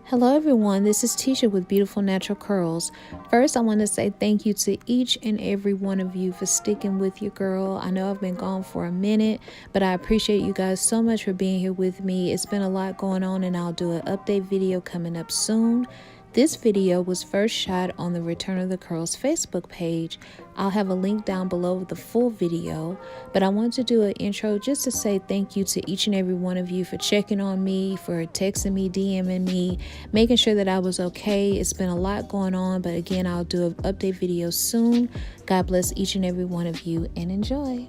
Hello everyone, this is Tiesha with Beautiful Natural Curls. First, I want to say thank you to each and every one of you for sticking with your girl. I know I've been gone for a minute, but I appreciate you guys so much for being here with me. It's been a lot going on and I'll do an update video coming up soon. This video was first shot on the Return of the Curls Facebook page. I'll have a link down below with the full video, but I want to do an intro just to say thank you to each and every one of you for checking on me, for texting me, DMing me, making sure that I was okay. It's been a lot going on, but again, I'll do an update video soon. God bless each and every one of you and enjoy.